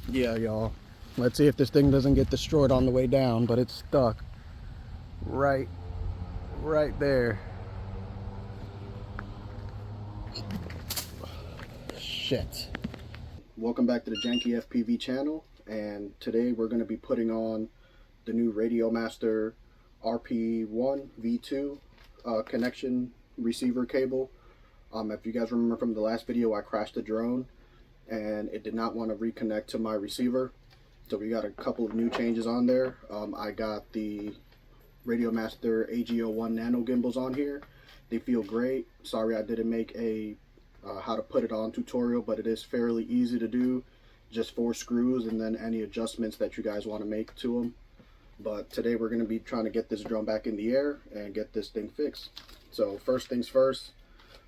Yeah, y'all. Let's see if this thing doesn't get destroyed on the way down, but it's stuck right there. Shit. Welcome back to the Janky FPV channel, and today we're going to be putting on the new Radio Master RP1 V2 connection receiver cable. If you guys remember from the last video, I crashed the drone and it did not want to reconnect to my receiver. So we got a couple of new changes on there. I got the Radio Master AG01 nano gimbals on here. They feel great. Sorry I didn't make a how to put it on tutorial, but it is fairly easy to do. Just 4 screws and then any adjustments that you guys want to make to them. But today we're going to be trying to get this drone back in the air and get this thing fixed. So first things first,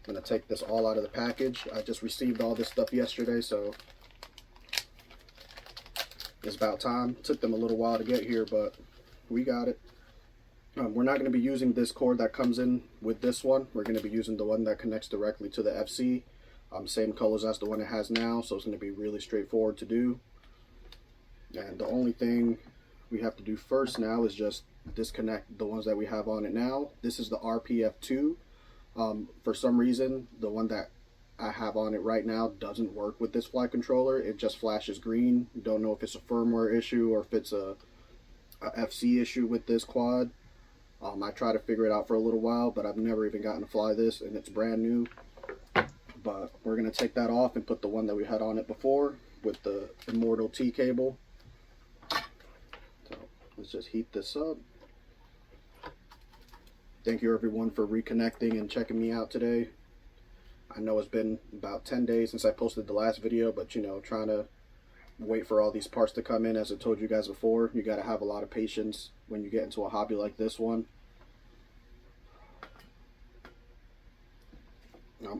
I'm going to take this all out of the package. I just received all this stuff yesterday, so it's about time. It took them a little while to get here, but we got it. We're not going to be using this cord that comes in with this one. We're going to be using the one that connects directly to the FC. Same colors as the one it has now, so it's going to be really straightforward to do. And the only thing we have to do first now is just disconnect the ones that we have on it now. This is the RPF2. For some reason, the one that I have on it right now doesn't work with this flight controller. It just flashes green. Don't know if it's a firmware issue or if it's a FC issue with this quad. I tried to figure it out for a little while, but I've never even gotten to fly this, and it's brand new. But we're going to take that off and put the one that we had on it before with the Immortal T cable. So let's just heat this up. Thank you everyone for reconnecting and checking me out today. I know it's been about 10 days since I posted the last video, but you know, trying to wait for all these parts to come in. As I told you guys before, you got to have a lot of patience when you get into a hobby like this one.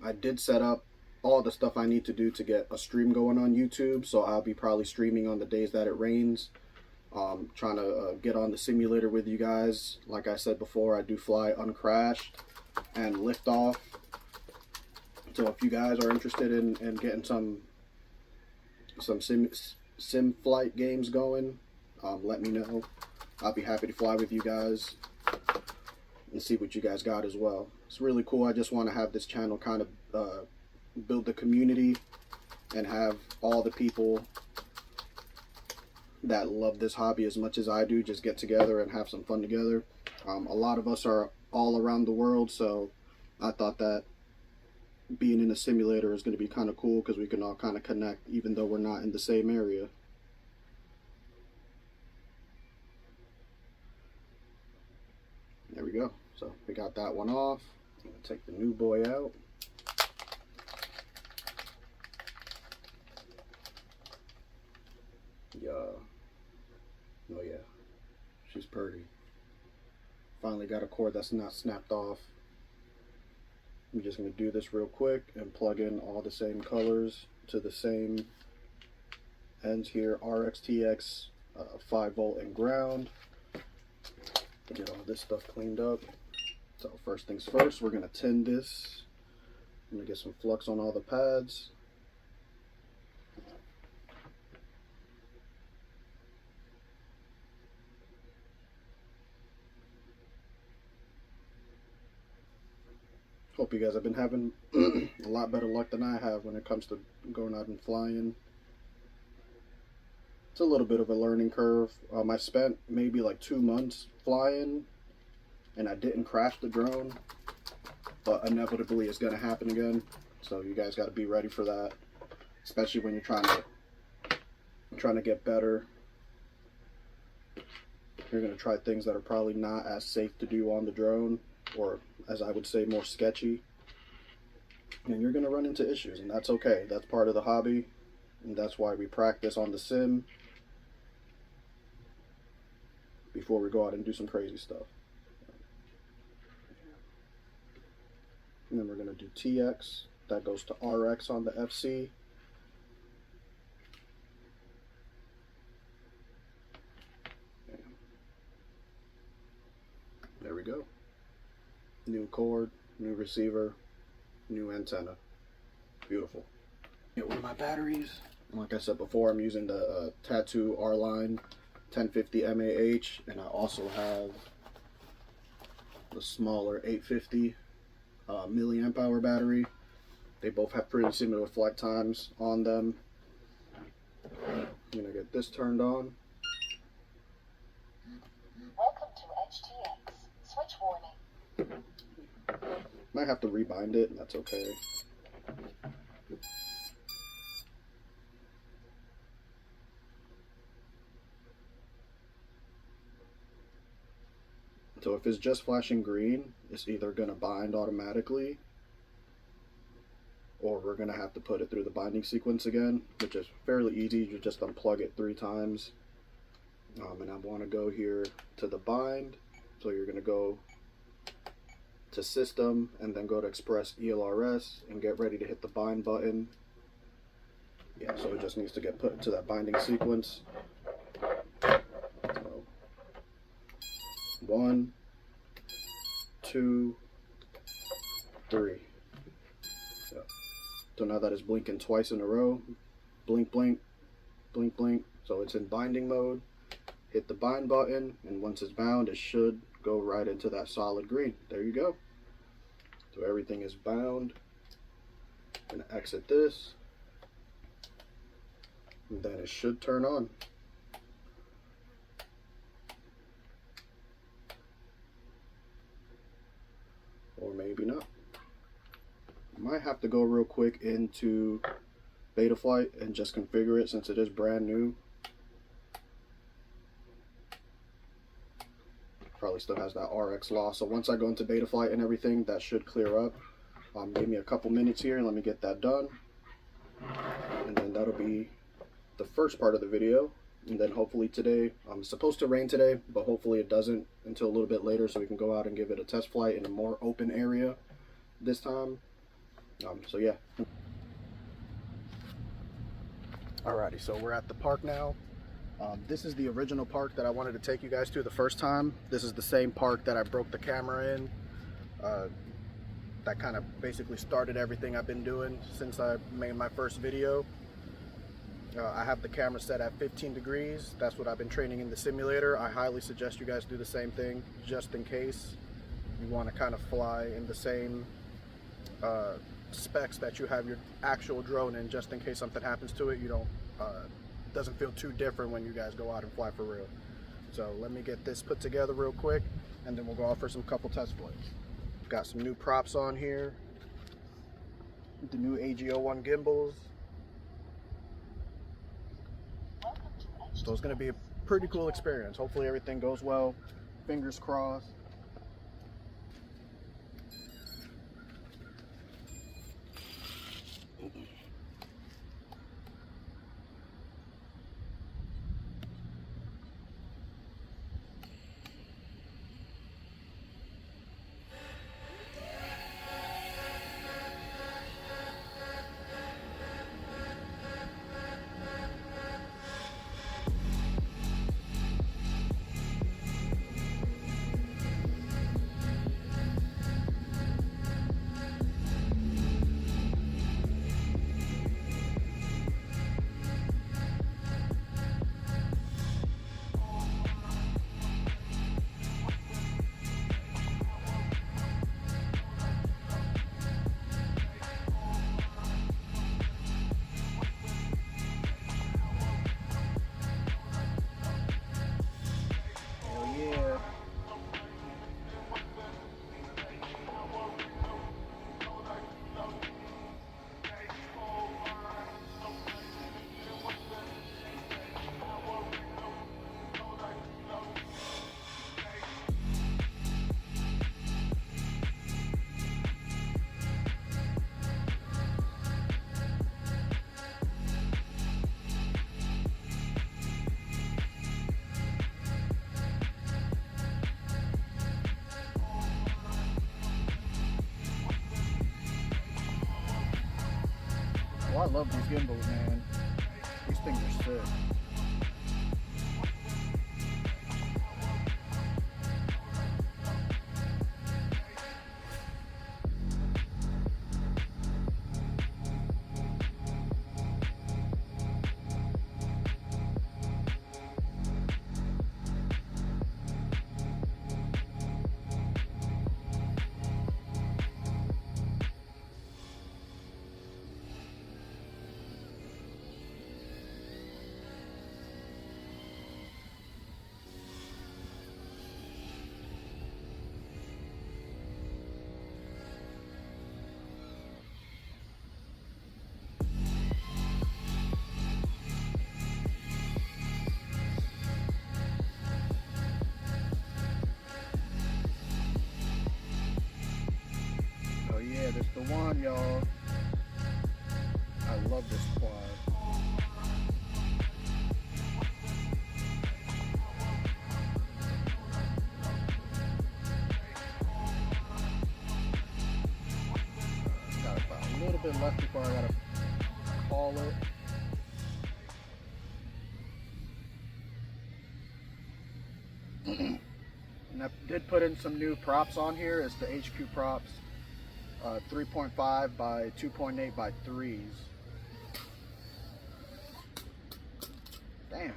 I did set up all the stuff I need to do to get a stream going on YouTube, so I'll be probably streaming on the days that it rains. Trying to get on the simulator with you guys. Like I said before, I do fly uncrashed and liftoff. So if you guys are interested in getting some sim flight games going, let me know. I'll be happy to fly with you guys and see what you guys got as well. It's really cool. I just want to have this channel kind of build the community and have all the people that love this hobby as much as I do just get together and have some fun together. A lot of us are all around the world, so I thought that being in a simulator is going to be kind of cool because we can all kind of connect even though we're not in the same area. There we go. So we got that one off. I'm going to take the new boy out. Yeah. Oh yeah. She's pretty. Finally got a cord that's not snapped off. I'm just going to do this real quick and plug in all the same colors to the same ends here. RXTX 5 volt and ground. Get all this stuff cleaned up. So first things first, we're going to tin this. I'm going to get some flux on all the pads. Hope you guys have been having a lot better luck than I have when it comes to going out and flying. It's a little bit of a learning curve. I spent maybe like 2 months flying and I didn't crash the drone, but inevitably it's going to happen again. So you guys got to be ready for that, especially when you're trying to get better. You're going to try things that are probably not as safe to do on the drone, or as I would say, more sketchy, and you're going to run into issues, and that's okay. That's part of the hobby, and that's why we practice on the sim before we go out and do some crazy stuff. And then we're going to do TX. That goes to RX on the FC. There we go. New cord, new receiver, new antenna. Beautiful. Get one of my batteries. Like I said before, I'm using the Tattoo R-Line 1050 mAh, and I also have the smaller 850 milliamp hour battery. They both have pretty similar flight times on them. I'm gonna get this turned on. Welcome to HTX. Switch warning. Might have to rebind it, and that's okay. So if it's just flashing green, it's either gonna bind automatically, or we're gonna have to put it through the binding sequence again, which is fairly easy. You just unplug it 3 times. And I want to go here to the bind. So you're gonna go to System and then go to Express ELRS and get ready to hit the bind button. Yeah, so it just needs to get put into that binding sequence. So 1, 2, 3. So now that it's blinking twice in a row, blink, blink, blink, blink. So it's in binding mode. Hit the bind button, and once it's bound, it should go right into that solid green. There you go. So everything is bound. I'm gonna exit this, and then it should turn on. Or maybe not. Might have to go real quick into Betaflight and just configure it since it is brand new. Probably still has that RX loss. So once I go into Betaflight and everything, that should clear up. Give me a couple minutes here and let me get that done. And then that'll be the first part of the video. And then hopefully today, it's supposed to rain today, but hopefully it doesn't until a little bit later so we can go out and give it a test flight in a more open area this time. So yeah. Alrighty, so we're at the park now. This is the original park that I wanted to take you guys to the first time. This is the same park that I broke the camera in. That kind of basically started everything I've been doing since I made my first video. I have the camera set at 15 degrees. That's what I've been training in the simulator. I highly suggest you guys do the same thing just in case you want to kind of fly in the same specs that you have your actual drone in, just in case something happens to it. You don't doesn't feel too different when you guys go out and fly for real. So let me get this put together real quick, and then we'll go out for some couple test flights. Got some new props on here, the new AG01 gimbals. So it's going to be a pretty cool experience. Hopefully everything goes well. Fingers crossed. Oh, I love these gimbals, man. These things are sick. on, y'all. I love this quad. Got about a little bit left before I gotta call it. And I did put in some new props on here. It's the HQ props, 3.5 by 2.8 by 3s. Damn.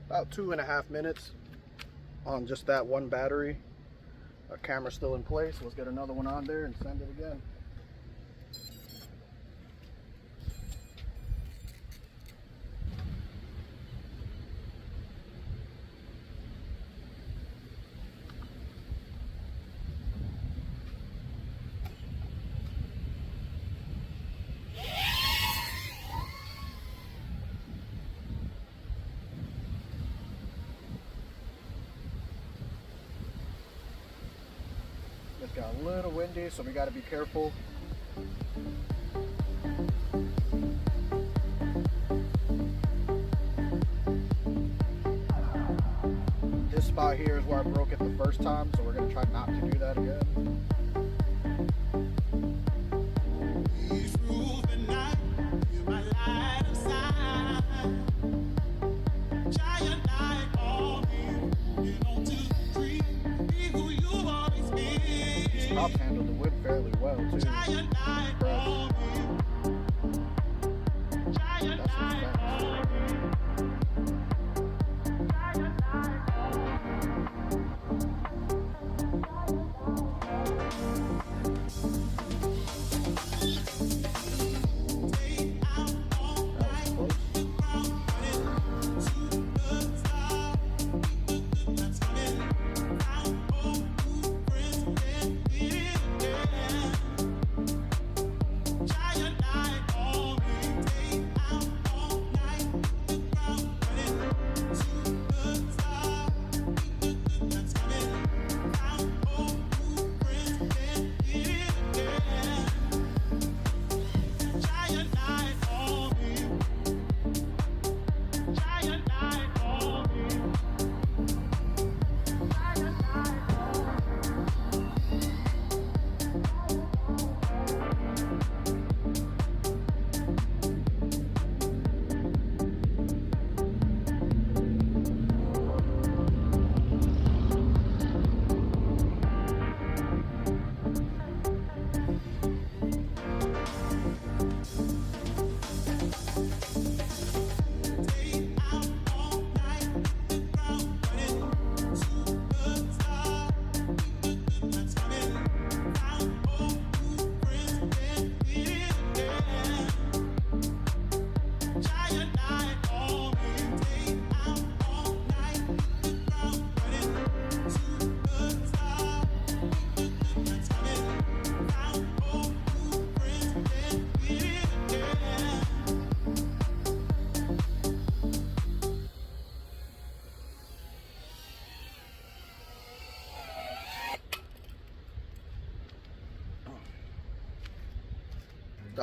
About 2.5 minutes on just that one battery. Our camera's still in place. Let's get another one on there and send it again. It's got a little windy, so we got to be careful. This spot here is where I broke it the first time, so we're going to try not to do that again. Props handled the wood fairly well too. That's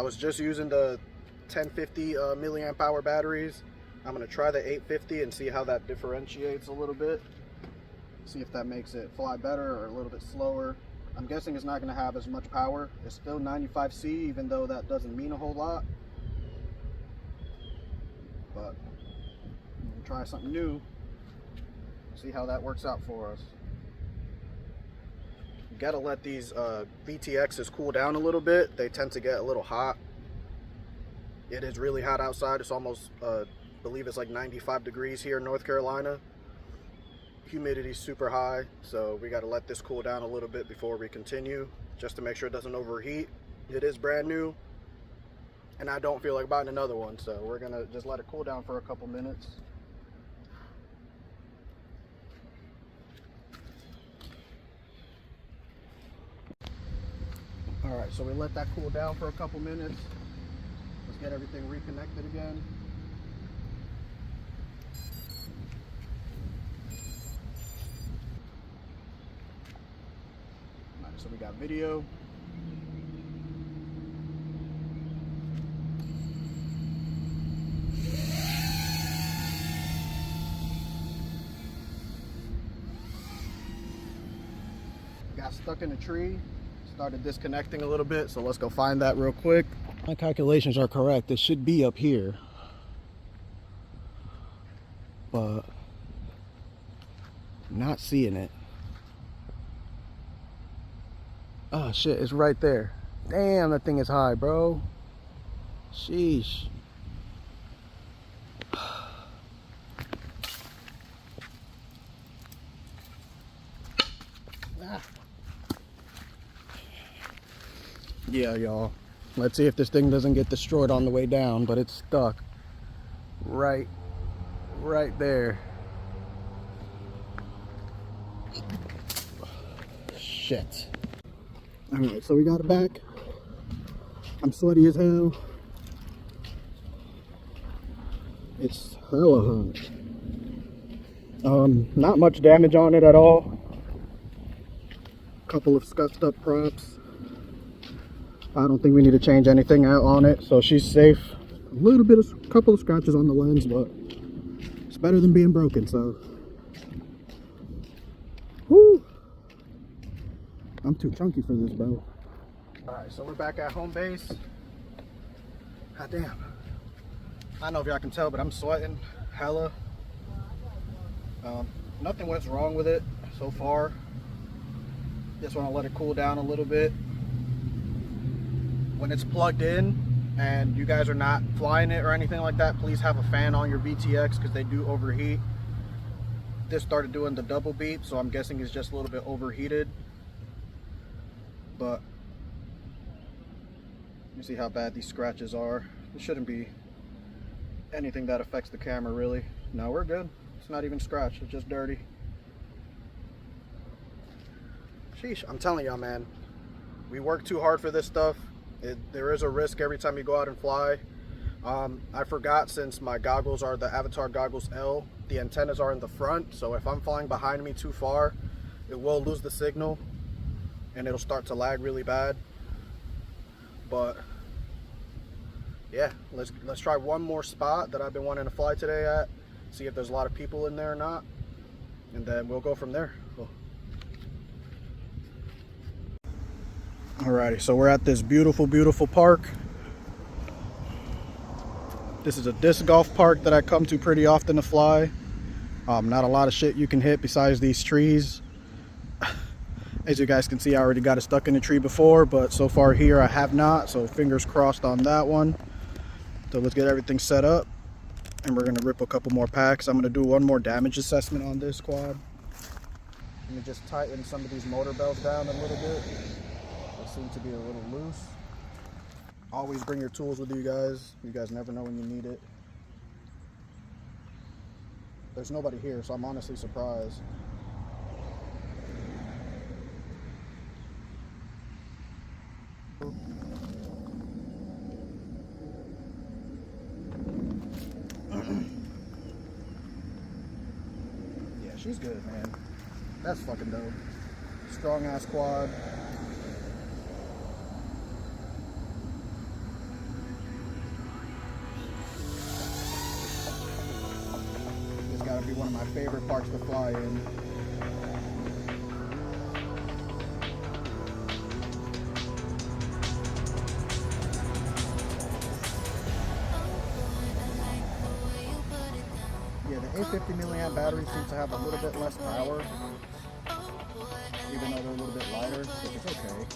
I was just using the 1050 milliamp hour batteries. I'm going to try the 850 and see how that differentiates a little bit. See if that makes it fly better or a little bit slower. I'm guessing it's not going to have as much power. It's still 95C, even though that doesn't mean a whole lot. But we'll try something new. See how that works out for us. You gotta let these VTXs cool down a little bit. They tend to get a little hot. It is really hot outside. It's almost, I believe it's like 95 degrees here in North Carolina. Humidity's super high, so we gotta let this cool down a little bit before we continue, just to make sure it doesn't overheat. It is brand new, and I don't feel like buying another one, so we're gonna just let it cool down for a couple minutes. Alright, so we let that cool down for a couple minutes. Let's get everything reconnected again. So we got video. Got stuck in a tree, started disconnecting a little bit, so let's go find that real quick. My calculations are correct. It should be up here, but I'm not seeing it. Oh shit, it's right there. Damn, that thing is high, bro. Sheesh. Yeah, y'all. Let's see if this thing doesn't get destroyed on the way down, but it's stuck right there. Shit. Alright, so we got it back. I'm sweaty as hell. It's hella hot. Not much damage on it at all. Couple of scuffed up props. I don't think we need to change anything out on it, so she's safe. A couple of scratches on the lens, but it's better than being broken, so. Woo! I'm too chunky for this, bro. Alright, so we're back at home base. God damn. I don't know if y'all can tell, but I'm sweating hella. Nothing was wrong with it so far. Just want to let it cool down a little bit. When it's plugged in and you guys are not flying it or anything like that, please have a fan on your VTX because they do overheat. This started doing the double beep, so I'm guessing it's just a little bit overheated. But you see how bad these scratches are. It shouldn't be anything that affects the camera, really. No, we're good. It's not even scratched, it's just dirty. Sheesh, I'm telling y'all, man, we work too hard for this stuff. There is a risk every time you go out and fly. I forgot, since my goggles are the Avatar Goggles L, the antennas are in the front, so if I'm flying behind me too far, it will lose the signal and it'll start to lag really bad. But yeah, let's try one more spot that I've been wanting to fly today at, see if there's a lot of people in there or not, and then we'll go from there. Cool. Alrighty, so we're at this beautiful park. This is a disc golf park that I come to pretty often to fly. Not a lot of shit you can hit besides these trees. As you guys can see, I already got it stuck in a tree before, but so far here I have not, so fingers crossed on that one. So let's get everything set up and we're gonna rip a couple more packs. I'm gonna do one more damage assessment on this quad. Let me just tighten some of these motor belts down a little bit. They seem to be a little loose. Always bring your tools with you guys. You guys never know when you need it. There's nobody here, so I'm honestly surprised. Yeah, she's good, man. That's fucking dope. Strong ass quad. It's gotta be one of my favorite parks to fly in. Yeah, the 850 milliamp battery seems to have a little bit less power, even though they're a little bit lighter, but it's okay.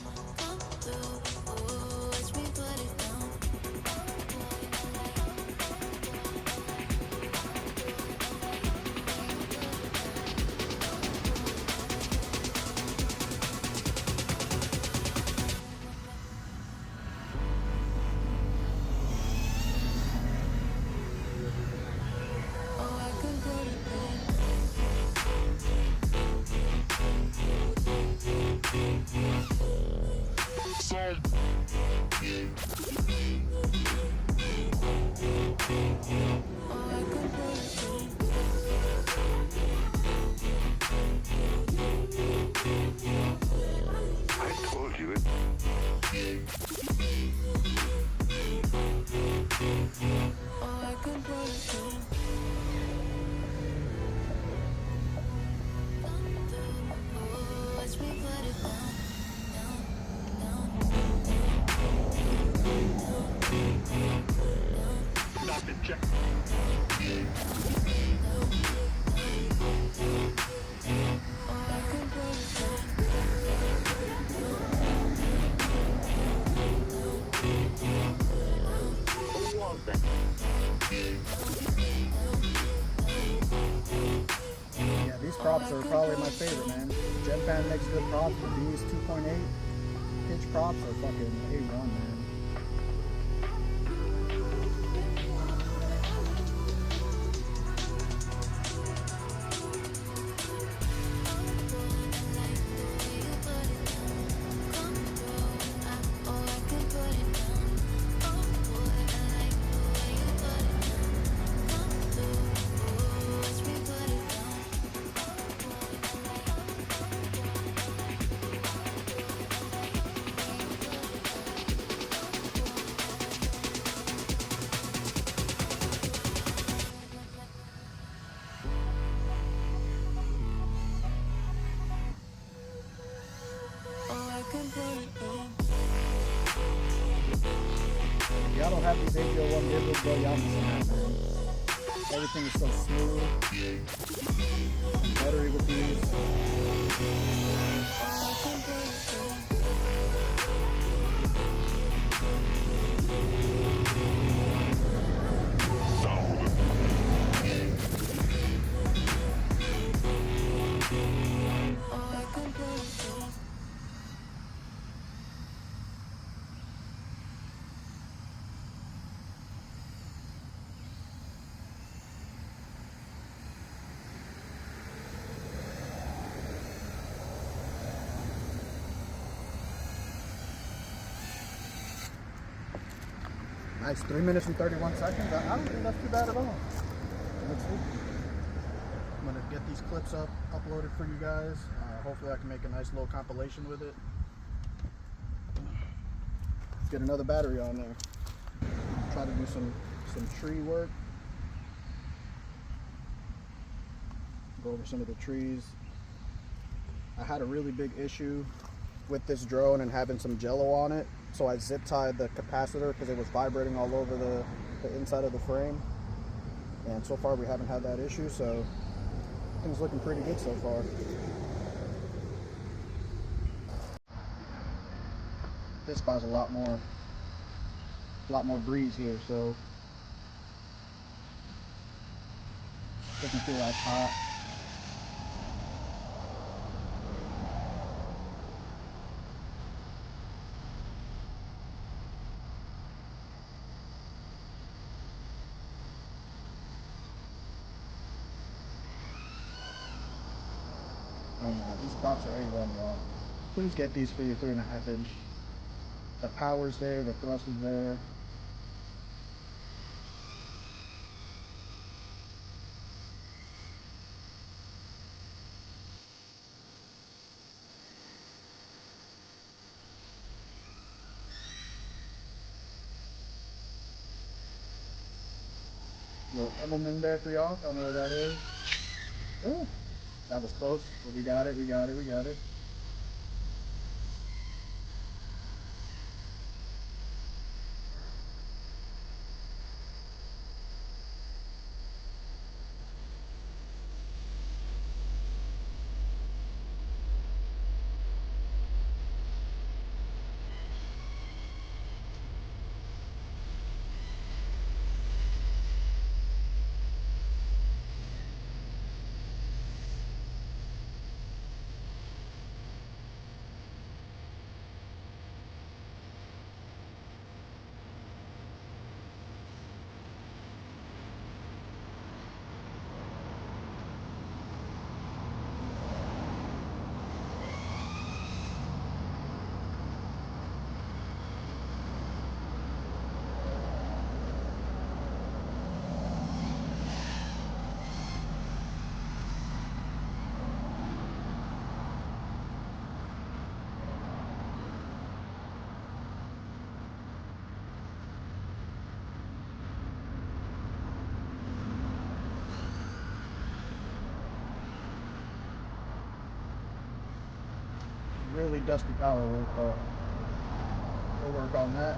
Yeah, these props are probably my favorite, man. Jetpan makes good props, but these 2.8 pitch props are fucking A1, man. Y'all don't have these AGO1 gimbals, bro. Y'all missing out, man. Everything is so smooth. Buttery with these. Nice, 3 minutes and 31 seconds. I don't think that's too bad at all. Let's see. I'm gonna get these clips uploaded for you guys. Hopefully I can make a nice little compilation with it. Let's get another battery on there. Try to do some tree work. Go over some of the trees. I had a really big issue with this drone and having some jello on it. So I zip tied the capacitor because it was vibrating all over the inside of the frame. And so far we haven't had that issue, so things looking pretty good so far. This spot's a lot more breeze here, so it doesn't feel as hot. Oh no, these props are A1, y'all. Please get these for your 3.5 inch. The power's there, the thrust is there. Little Edelman there for y'all. Don't know what that is. Ooh, that was close, but we got it, we got it, we got it. Really dusty power work, but we'll work on that.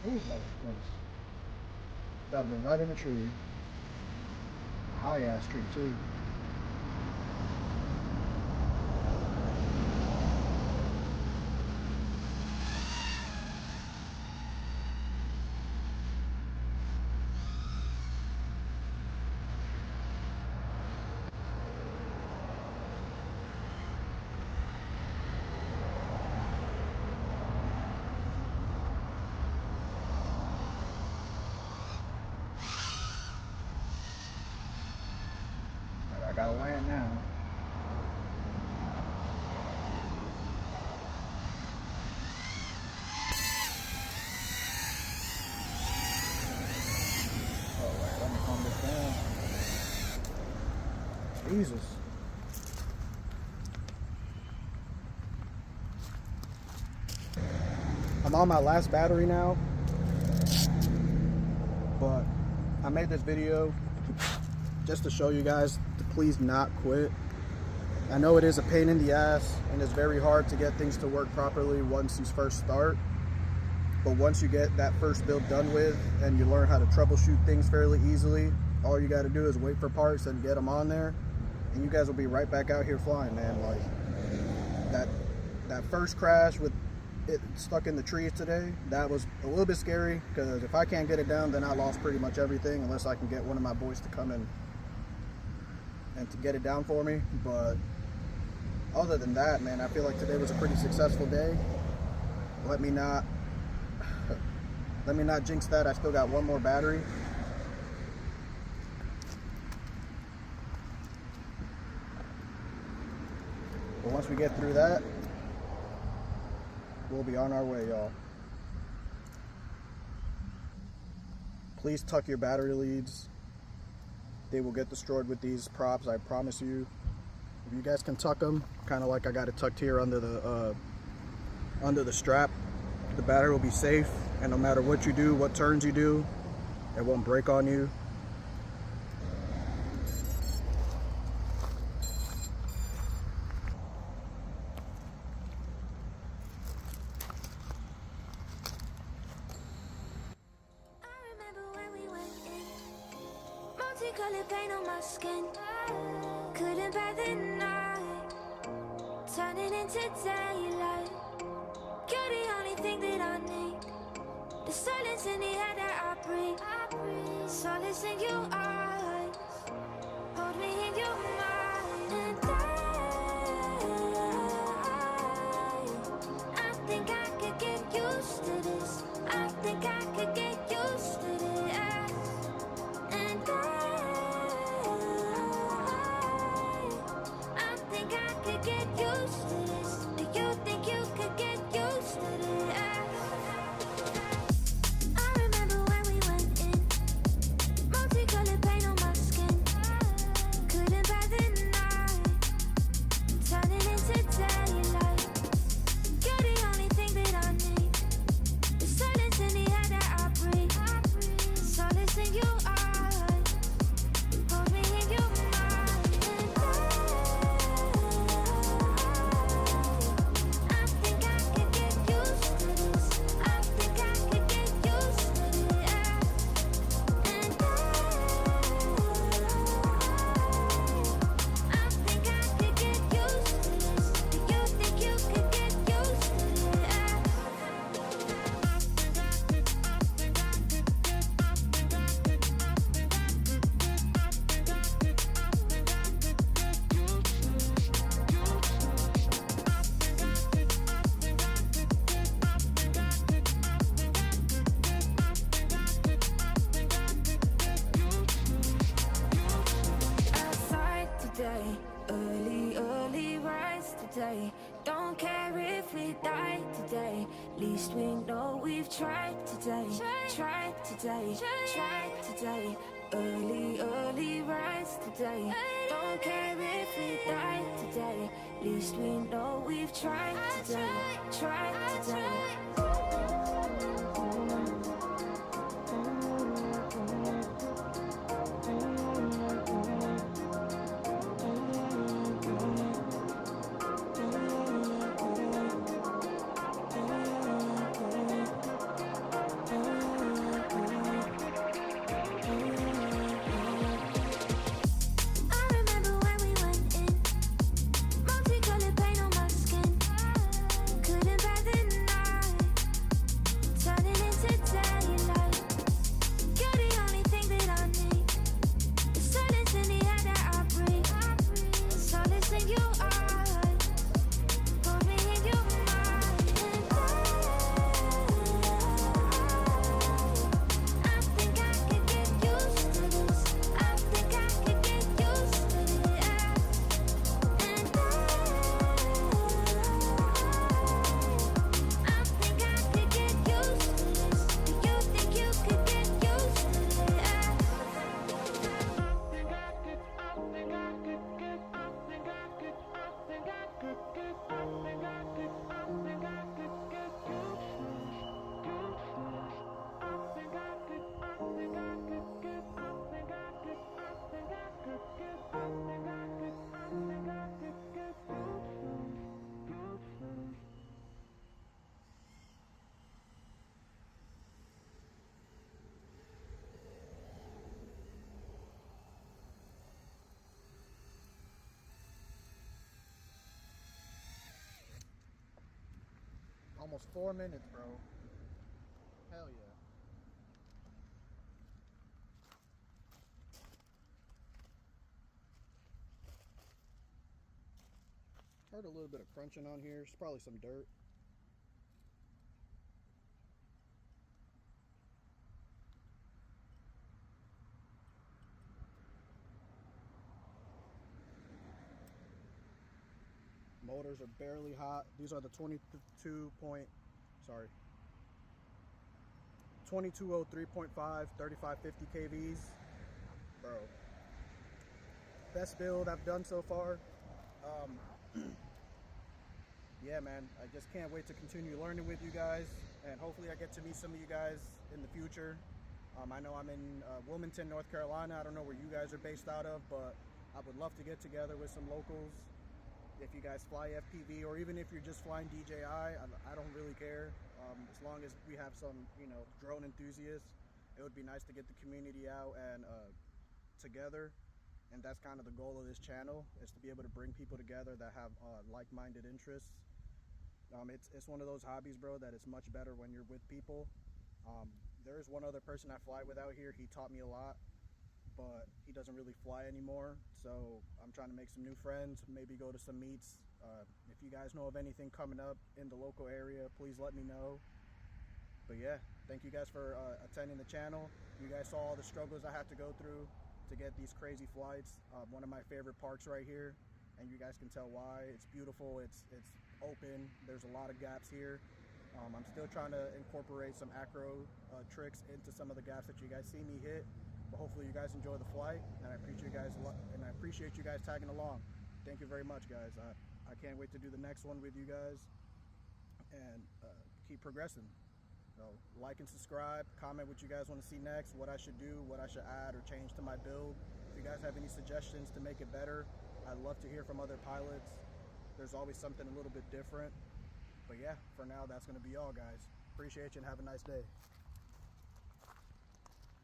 Ooh, that was close. That been right in the tree. High ass tree too. I gotta land now. Oh wait, let me calm this down. Jesus. I'm on my last battery now, but I made this video just to show you guys to please not quit. I know it is a pain in the ass and it's very hard to get things to work properly once you first start, but once you get that first build done with and you learn how to troubleshoot things fairly easily, all you got to do is wait for parts and get them on there, and you guys will be right back out here flying, man. Like that first crash with it stuck in the trees today, that was a little bit scary, because if I can't get it down, then I lost pretty much everything, unless I can get one of my boys to come in and to get it down for me. But other than that, man, I feel like today was a pretty successful day. Let me not jinx that. I still got one more battery. But once we get through that, we'll be on our way, y'all. Please tuck your battery leads. They will get destroyed with these props, I promise you. If you guys can tuck them, kind of like I got it tucked here under the strap, the battery will be safe, and no matter what you do, what turns you do, it won't break on you. Color paint on my skin, couldn't bear the night, turning into daylight. You're the only thing that I need, the silence in the air that I breathe, solace in your eyes, hold me in your mind. And I think I could get used to this, I think I could get used to this. And I think I could get used to this. Do you think you could get used to this? I remember when we went in, multicolored paint on my skin, couldn't bear the night, turning into daylight. You're the only thing that I need, the silence in the air that I breathe, solace in your eyes, hold me in your mind. And I think I could get used to this, I think I could get used to this. And I think I could get used to this. Do you think you could get used to outside today, early rise today. Don't care if we die today, least we know we've tried today. Tried today, tried today. Early rise today. Don't care if we die today, least we know we've tried today. Tried today. Almost 4 minutes, bro. Hell yeah. Heard a little bit of crunching on here. It's probably some dirt. Motors are barely hot. These are the 2203.5, 3550 kVs. Bro, best build I've done so far. Yeah, man, I just can't wait to continue learning with you guys, and hopefully I get to meet some of you guys in the future. I know I'm in Wilmington, North Carolina. I don't know where you guys are based out of, but I would love to get together with some locals. If you guys fly FPV, or even if you're just flying DJI, I don't really care. As long as we have some, drone enthusiasts, it would be nice to get the community out and together. And that's kind of the goal of this channel, is to be able to bring people together that have like-minded interests. It's one of those hobbies, bro, that it's much better when you're with people. There is one other person I fly with out here. He taught me a lot, but he doesn't really fly anymore. So I'm trying to make some new friends, maybe go to some meets. If you guys know of anything coming up in the local area, please let me know. But yeah, thank you guys for attending the channel. You guys saw all the struggles I had to go through to get these crazy flights. One of my favorite parks right here, and you guys can tell why. It's beautiful, it's open, there's a lot of gaps here. I'm still trying to incorporate some acro tricks into some of the gaps that you guys see me hit. But hopefully you guys enjoy the flight, and I appreciate you guys tagging along. Thank you very much, guys. I can't wait to do the next one with you guys and keep progressing. So like and subscribe, comment what you guys want to see next, what I should do, what I should add or change to my build. If you guys have any suggestions to make it better, I'd love to hear from other pilots. There's always something a little bit different. But yeah, for now, that's going to be all, guys. Appreciate you and have a nice day.